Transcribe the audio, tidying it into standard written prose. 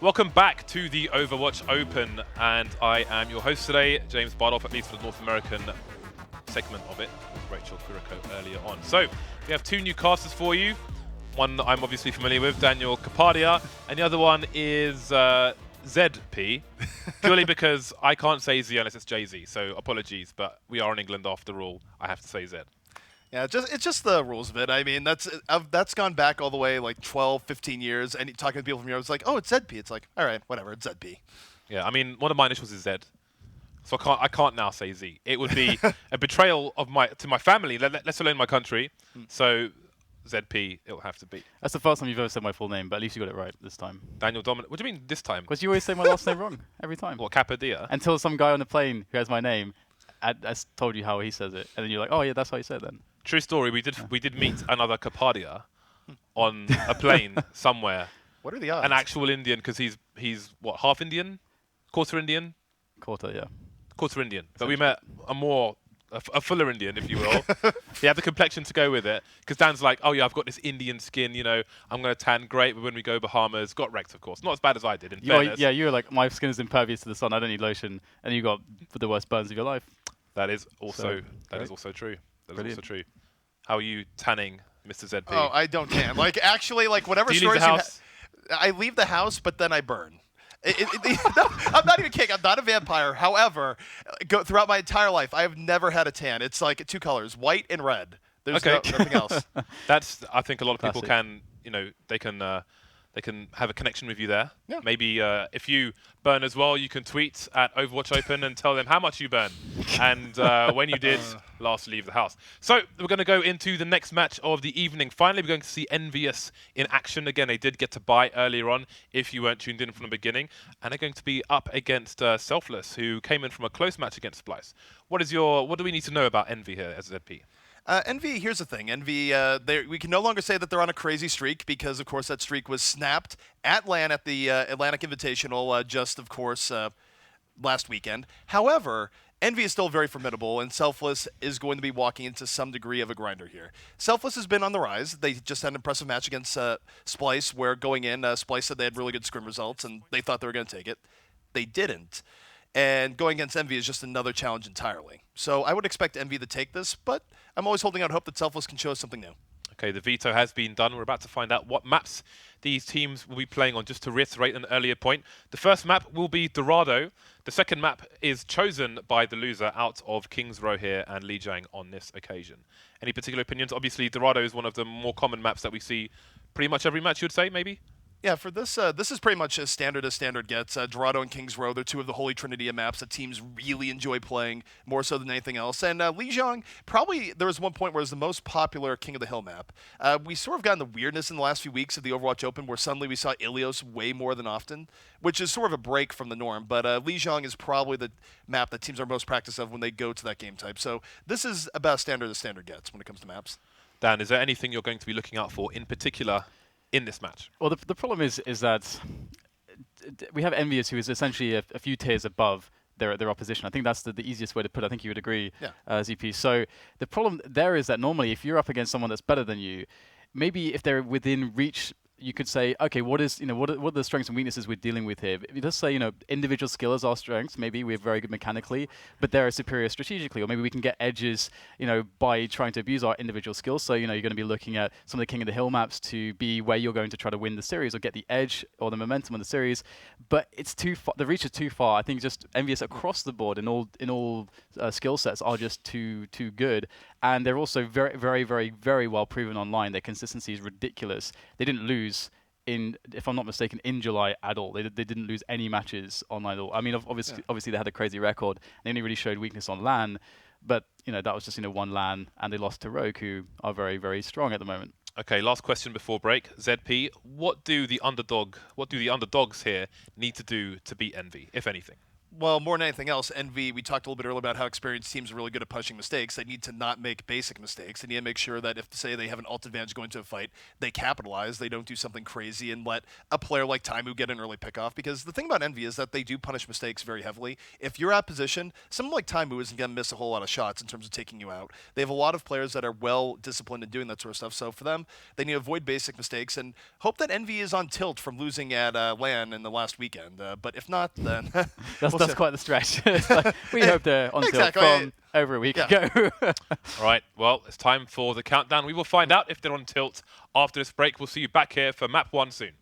Welcome back to the Overwatch Open, and I am your host today, James Bardoff, at least for the North American segment of it, with Rachel Kuriko earlier on. So, we have two new casters for you. One that I'm obviously familiar with, Daniel Kapadia, and the other one is ZP, purely because I can't say Z unless it's Jay-Z, so apologies, but we are in England after all, I have to say Z. Yeah, it's just the rules of it. I mean, that's gone back all the way like 12, 15 years, and talking to people from Europe, it's like, oh, it's ZP. It's like, all right, whatever, it's ZP. Yeah, I mean, one of my initials is Z, so I can't now say Z. It would be a betrayal of to my family, let alone my country. So ZP, it'll have to be. That's the first time you've ever said my full name, but at least you got it right this time. Daniel Dominic. What do you mean this time? Because you always say my last name wrong every time. What, Kapadia? Until some guy on the plane who has my name has told you how he says it, and then you're like, oh yeah, that's how you say it then. True story. We did meet another Kapadia on a plane somewhere. What are the odds? An actual Indian, because he's what, half Indian, quarter Indian, Quarter, yeah. quarter Indian. But we met a fuller Indian, if you will. He had the complexion to go with it, because Dan's like, oh yeah, I've got this Indian skin, you know, I'm going to tan great, but when we go Bahamas, got wrecked, of course. Not as bad as I did, in fairness. Yeah, you were like, my skin is impervious to the sun, I don't need lotion, and you got the worst burns of your life. That is also true. That is also true. How are you tanning, Mr. ZP? Oh, I don't tan. Like, actually, like, whatever Do you leave stories the house? I leave the house, but then I burn. No, I'm not even kidding. I'm not a vampire. However, throughout my entire life, I have never had a tan. It's like two colors, white and red. There's nothing else. That's, I think a lot of people Classic. can, you know, they can have a connection with you there. Yeah. Maybe if you burn as well, you can tweet at OverwatchOpen and tell them how much you burn. And when you did last leave the house. So we're going to go into the next match of the evening. Finally, we're going to see ENVYUS in action. Again, they did get to buy earlier on if you weren't tuned in from the beginning. And they're going to be up against SELFLESS, who came in from a close match against Splice. What do we need to know about Envy here as ZP? Envy, here's the thing. Envy, we can no longer say that they're on a crazy streak because, of course, that streak was snapped at LAN at the Atlantic Invitational just, of course, last weekend. However, Envy is still very formidable, and SELFLESS is going to be walking into some degree of a grinder here. SELFLESS has been on the rise. They just had an impressive match against Splice, where going in, Splice said they had really good scrim results, and they thought they were going to take it. They didn't. And going against Envy is just another challenge entirely. So I would expect Envy to take this, but I'm always holding out hope that SELFLESS can show us something new. Okay, the veto has been done. We're about to find out what maps these teams will be playing on. Just to reiterate an earlier point, the first map will be Dorado. The second map is chosen by the loser out of Kings Row here and Lijiang on this occasion. Any particular opinions? Obviously, Dorado is one of the more common maps that we see pretty much every match, you'd say, maybe? Yeah, for this, this is pretty much as standard gets. Dorado and Kings Row, they're two of the holy trinity of maps that teams really enjoy playing, more so than anything else. And Lijiang, probably there was one point where it was the most popular King of the Hill map. We sort of gotten the weirdness in the last few weeks of the Overwatch Open where suddenly we saw ELEAGUE way more than often, which is sort of a break from the norm. But Lijiang is probably the map that teams are most practiced of when they go to that game type. So this is about as standard gets when it comes to maps. Dan, is there anything you're going to be looking out for in particular in this match? Well, the problem is that we have ENVYUS, who is essentially a few tiers above their opposition. I think that's the easiest way to put it. I think you would agree, Yeah. ZP. So the problem there is that normally if you're up against someone that's better than you, maybe if they're within reach, you could say, okay, what are the strengths and weaknesses we're dealing with here? If you just say, individual skill is our strengths, maybe we're very good mechanically, but they're superior strategically, or maybe we can get edges, by trying to abuse our individual skills. So, you're going to be looking at some of the King of the Hill maps to be where you're going to try to win the series or get the edge or the momentum in the series. But it's too far. The reach is too far. I think just ENVYUS across the board in all skill sets are just too good. And they're also very, very, very, very well proven online. Their consistency is ridiculous. They didn't lose if I'm not mistaken, in July at all. They didn't lose any matches online at all. I mean, obviously they had a crazy record. They only really showed weakness on LAN, but that was just one LAN, and they lost to Rogue, who are very, very strong at the moment. Okay, last question before break. ZP, what do the underdogs here need to do to beat Envy, if anything? Well, more than anything else, Envy, we talked a little bit earlier about how experienced teams are really good at pushing mistakes. They need to not make basic mistakes. They need to make sure that if, say, they have an ult advantage going into a fight, they capitalize. They don't do something crazy and let a player like Taimu get an early pickoff. Because the thing about Envy is that they do punish mistakes very heavily. If you're out position, someone like Taimu isn't going to miss a whole lot of shots in terms of taking you out. They have a lot of players that are well disciplined in doing that sort of stuff. So for them, they need to avoid basic mistakes and hope that Envy is on tilt from losing at LAN in the last weekend. But if not, then That's quite the stretch. It's like, we hope they're on tilt from over a week ago. All right, well, it's time for the countdown. We will find out if they're on tilt after this break. We'll see you back here for map 1 soon.